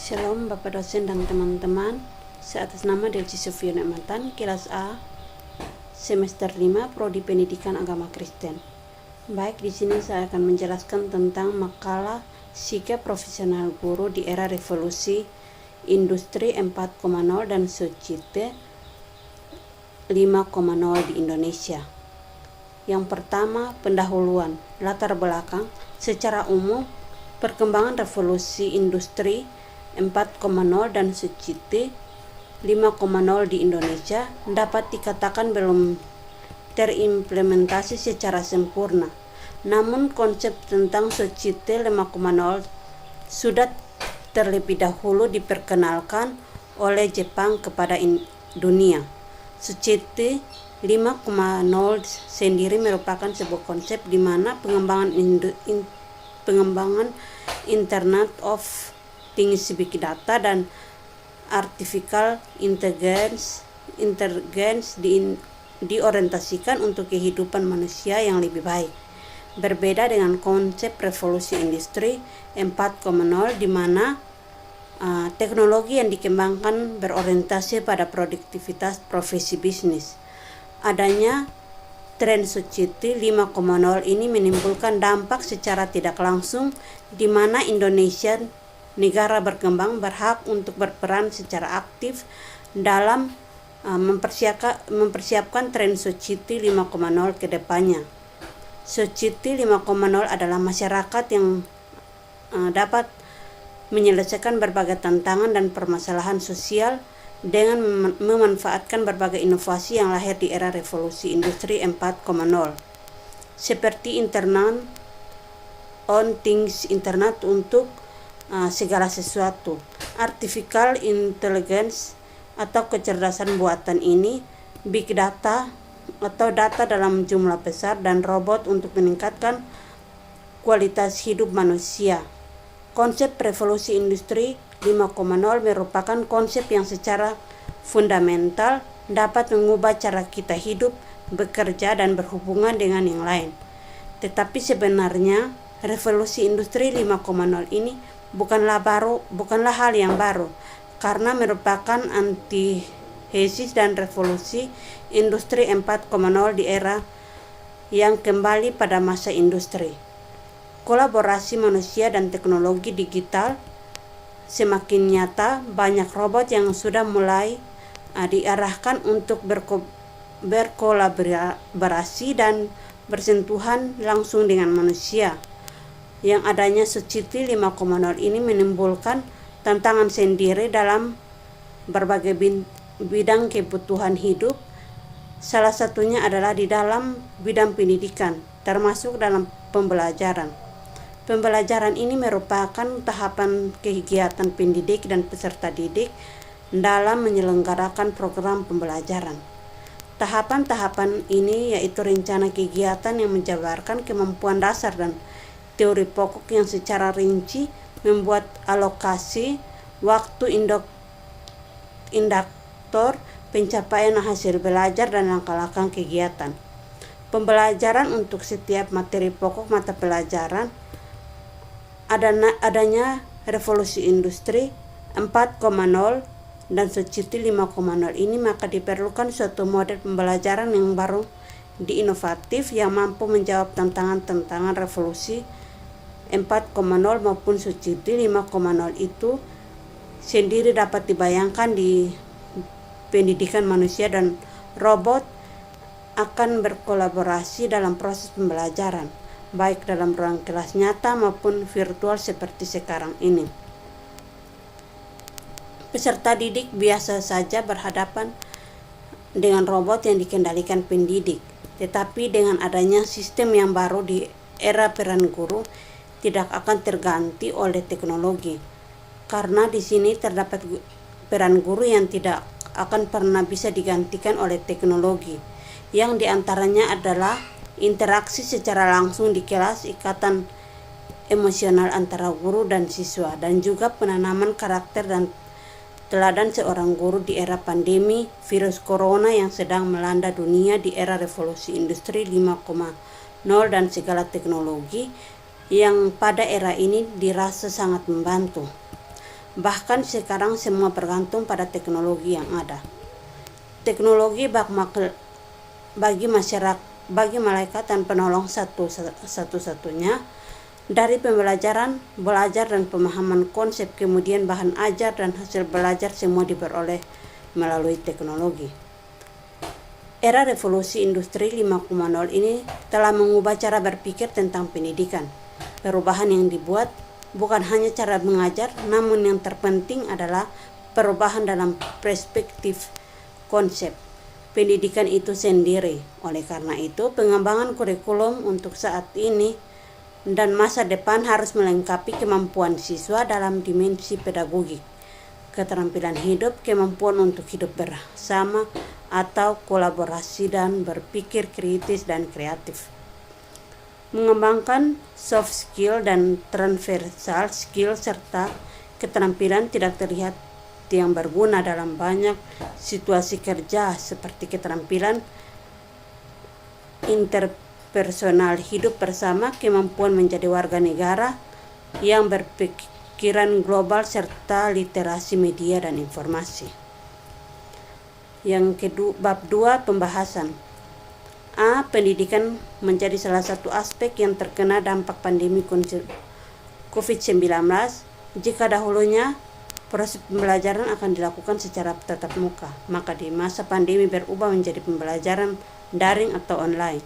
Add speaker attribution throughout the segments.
Speaker 1: Shalom Bapak dosen dan teman-teman. Atas nama Delci Sofia Nekmatan, kelas A, semester 5, Prodi Pendidikan Agama Kristen. Baik, di sini saya akan menjelaskan tentang makalah sikap profesional guru di era revolusi industri 4.0 dan society 5.0 di Indonesia. Yang pertama, pendahuluan, latar belakang. Secara umum, perkembangan revolusi industri 4.0 dan society 5.0 di Indonesia dapat dikatakan belum terimplementasi secara sempurna. Namun konsep tentang society 5.0 sudah terlebih dahulu diperkenalkan oleh Jepang kepada dunia. Society 5.0 sendiri merupakan sebuah konsep di mana pengembangan Internet of Things, Big Data, dan Artificial Intelligence diorientasikan untuk kehidupan manusia yang lebih baik. Berbeda dengan konsep revolusi industri 4.0 di mana teknologi yang dikembangkan berorientasi pada produktivitas profesi bisnis. Adanya tren society 5.0 ini menimbulkan dampak secara tidak langsung di mana Indonesia, negara berkembang, berhak untuk berperan secara aktif dalam mempersiapkan tren society 5.0 ke depannya. Society 5.0 adalah masyarakat yang dapat menyelesaikan berbagai tantangan dan permasalahan sosial dengan memanfaatkan berbagai inovasi yang lahir di era revolusi industri 4.0 seperti Internet on Things, internet untuk segala sesuatu, artificial intelligence atau kecerdasan buatan ini, big data atau data dalam jumlah besar, dan robot untuk meningkatkan kualitas hidup manusia. Konsep revolusi industri 5.0 merupakan konsep yang secara fundamental dapat mengubah cara kita hidup, bekerja, dan berhubungan dengan yang lain. Tetapi sebenarnya revolusi industri 5.0 ini bukanlah hal yang baru, karena merupakan antithesis dan revolusi industri 4.0 di era yang kembali pada masa industri. Kolaborasi manusia dan teknologi digital semakin nyata. Banyak robot yang sudah mulai diarahkan untuk berkolaborasi dan bersentuhan langsung dengan manusia. Yang adanya society 5.0 ini menimbulkan tantangan sendiri dalam berbagai bidang kebutuhan hidup. Salah satunya adalah di dalam bidang pendidikan, termasuk dalam pembelajaran. Pembelajaran ini merupakan tahapan kegiatan pendidik dan peserta didik dalam menyelenggarakan program pembelajaran. Tahapan-tahapan ini yaitu rencana kegiatan yang menjabarkan kemampuan dasar dan teori pokok yang secara rinci, membuat alokasi waktu indikator pencapaian hasil belajar dan langkah-langkah kegiatan. Pembelajaran untuk setiap materi pokok mata pelajaran. Adanya revolusi industri 4.0 dan society 5.0 ini, maka diperlukan suatu model pembelajaran yang baru, inovatif, yang mampu menjawab tantangan-tantangan revolusi 4.0 maupun society 5.0 itu sendiri dapat dibayangkan di pendidikan. Manusia dan robot akan berkolaborasi dalam proses pembelajaran, baik dalam ruang kelas nyata maupun virtual seperti sekarang ini. Peserta didik biasa saja berhadapan dengan robot yang dikendalikan pendidik, tetapi dengan adanya sistem yang baru di era peran guru tidak akan terganti oleh teknologi, karena di sini terdapat peran guru yang tidak akan pernah bisa digantikan oleh teknologi, yang diantaranya adalah interaksi secara langsung di kelas, ikatan emosional antara guru dan siswa, dan juga penanaman karakter dan teladan seorang guru di era pandemi virus corona yang sedang melanda dunia di era revolusi industri 5.0 dan segala teknologi yang pada era ini dirasa sangat membantu. Bahkan sekarang semua bergantung pada teknologi yang ada. Teknologi bagi masyarakat, bagi malaikat dan penolong satu-satunya dari pembelajaran, belajar dan pemahaman konsep, kemudian bahan ajar dan hasil belajar semua diperoleh melalui teknologi. Era revolusi industri 5.0 ini telah mengubah cara berpikir tentang pendidikan. Perubahan yang dibuat bukan hanya cara mengajar, namun yang terpenting adalah perubahan dalam perspektif konsep pendidikan itu sendiri. Oleh karena itu, pengembangan kurikulum untuk saat ini dan masa depan harus melengkapi kemampuan siswa dalam dimensi pedagogik, keterampilan hidup, kemampuan untuk hidup bersama atau kolaborasi, dan berpikir kritis dan kreatif. Mengembangkan soft skill dan transversal skill serta keterampilan tidak terlihat yang berguna dalam banyak situasi kerja, seperti keterampilan interpersonal, hidup bersama, kemampuan menjadi warga negara yang berpikiran global, serta literasi media dan informasi. Yang kedua, bab 2, pembahasan. A. Pendidikan menjadi salah satu aspek yang terkena dampak pandemi COVID-19. Jika dahulunya proses pembelajaran akan dilakukan secara tatap muka, maka di masa pandemi berubah menjadi pembelajaran daring atau online.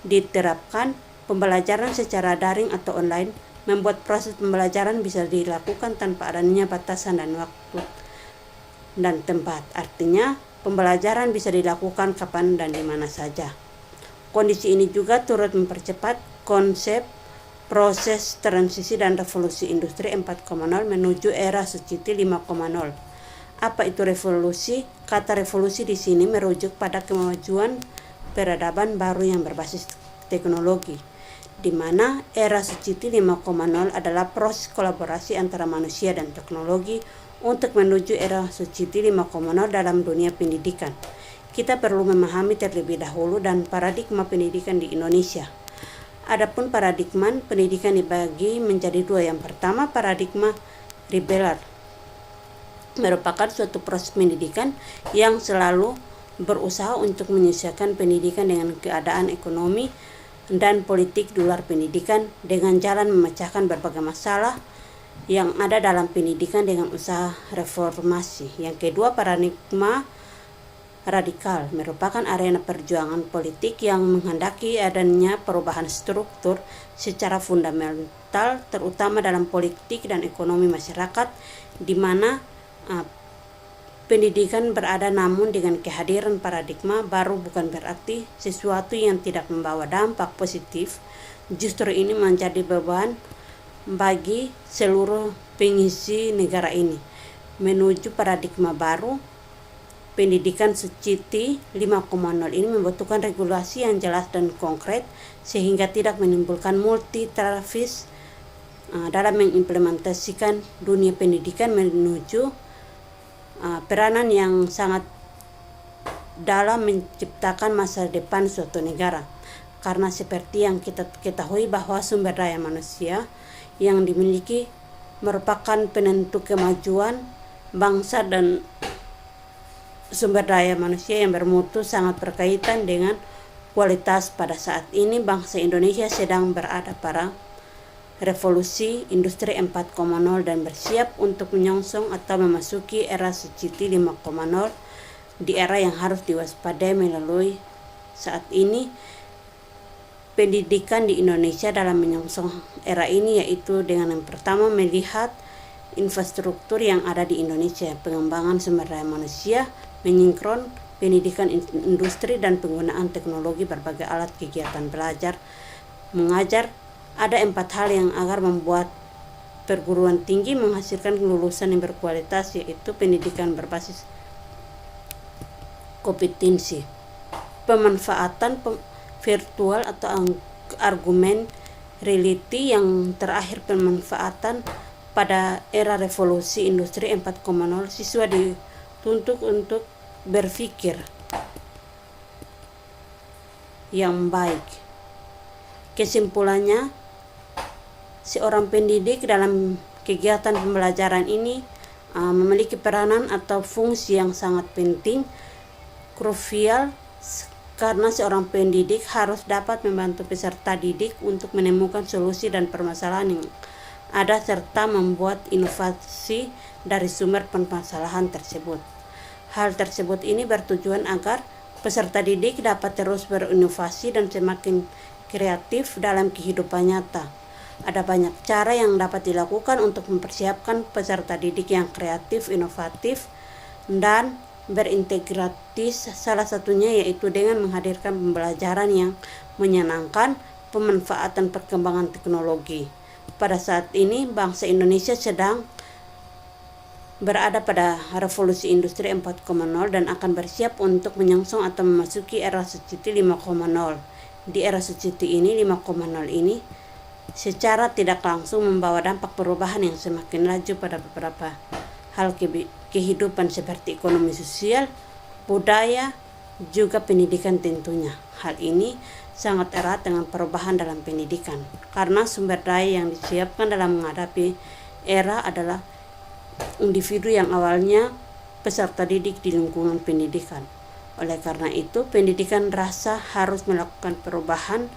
Speaker 1: Diterapkan pembelajaran secara daring atau online membuat proses pembelajaran bisa dilakukan tanpa adanya batasan dan waktu dan tempat. Artinya, pembelajaran bisa dilakukan kapan dan di mana saja. Kondisi ini juga turut mempercepat konsep proses transisi dan revolusi industri 4.0 menuju era society 5.0. Apa itu revolusi? Kata revolusi di sini merujuk pada kemajuan peradaban baru yang berbasis teknologi, di mana era society 5.0 adalah proses kolaborasi antara manusia dan teknologi untuk menuju era society 5.0 dalam dunia pendidikan. Kita perlu memahami terlebih dahulu dan paradigma pendidikan di Indonesia. Adapun paradigma pendidikan dibagi menjadi dua. Yang pertama, paradigma liberal merupakan suatu proses pendidikan yang selalu berusaha untuk menyesuaikan pendidikan dengan keadaan ekonomi dan politik di luar pendidikan dengan jalan memecahkan berbagai masalah yang ada dalam pendidikan dengan usaha reformasi. Yang kedua, paradigma radikal merupakan arena perjuangan politik yang menghendaki adanya perubahan struktur secara fundamental, terutama dalam politik dan ekonomi masyarakat, di mana pendidikan berada. Namun dengan kehadiran paradigma baru bukan berarti sesuatu yang tidak membawa dampak positif. Justru ini menjadi beban bagi seluruh pengisi negara ini. Menuju paradigma baru, pendidikan society 5.0 ini membutuhkan regulasi yang jelas dan konkret sehingga tidak menimbulkan multitarafis dalam mengimplementasikan dunia pendidikan menuju peranan yang sangat dalam menciptakan masa depan suatu negara. Karena seperti yang kita ketahui bahwa sumber daya manusia yang dimiliki merupakan penentu kemajuan bangsa, dan sumber daya manusia yang bermutu sangat berkaitan dengan kualitas. Pada saat ini bangsa Indonesia sedang berada pada revolusi industri 4.0 dan bersiap untuk menyongsong atau memasuki era society 5.0 di era yang harus diwaspadai melalui saat ini pendidikan di Indonesia dalam menyongsong era ini, yaitu dengan yang pertama melihat infrastruktur yang ada di Indonesia, pengembangan sumber daya manusia, menyinkron pendidikan industri dan penggunaan teknologi berbagai alat kegiatan belajar mengajar. Ada 4 hal yang agar membuat perguruan tinggi menghasilkan lulusan yang berkualitas, yaitu pendidikan berbasis kompetensi, pemanfaatan virtual atau argumen reality, yang terakhir pemanfaatan. Pada era revolusi industri 4.0, siswa dituntut untuk berpikir yang baik. Kesimpulannya, seorang pendidik dalam kegiatan pembelajaran ini memiliki peranan atau fungsi yang sangat penting, krusial, karena seorang pendidik harus dapat membantu peserta didik untuk menemukan solusi dan permasalahan yang ada serta membuat inovasi dari sumber permasalahan tersebut. Hal tersebut ini bertujuan agar peserta didik dapat terus berinovasi dan semakin kreatif dalam kehidupan nyata. Ada banyak cara yang dapat dilakukan untuk mempersiapkan peserta didik yang kreatif, inovatif, dan berintegratis. Salah satunya yaitu dengan menghadirkan pembelajaran yang menyenangkan, pemanfaatan perkembangan teknologi. Pada saat ini, bangsa Indonesia sedang berada pada revolusi industri 4.0 dan akan bersiap untuk menyongsong atau memasuki era Suciti 5.0. Di era Suciti ini, 5.0 ini secara tidak langsung membawa dampak perubahan yang semakin laju pada beberapa hal kehidupan seperti ekonomi sosial, budaya, juga pendidikan tentunya. Hal ini sangat erat dengan perubahan dalam pendidikan, karena sumber daya yang disiapkan dalam menghadapi era adalah individu yang awalnya peserta didik di lingkungan pendidikan. Oleh karena itu, pendidikan rasa harus melakukan perubahan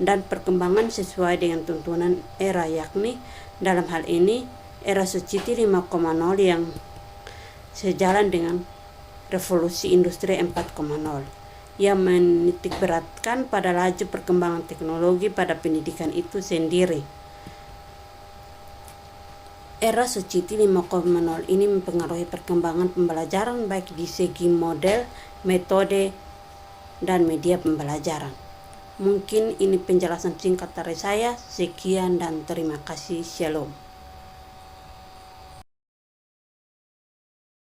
Speaker 1: dan perkembangan sesuai dengan tuntunan era, yakni dalam hal ini era Suciti 5.0 yang sejalan dengan revolusi industri 4.0 yang menitik beratkan pada laju perkembangan teknologi pada pendidikan itu sendiri. Era Suciti 5.0 ini mempengaruhi perkembangan pembelajaran baik di segi model, metode, dan media pembelajaran. Mungkin ini penjelasan singkat dari saya. Sekian dan terima kasih. Shalom.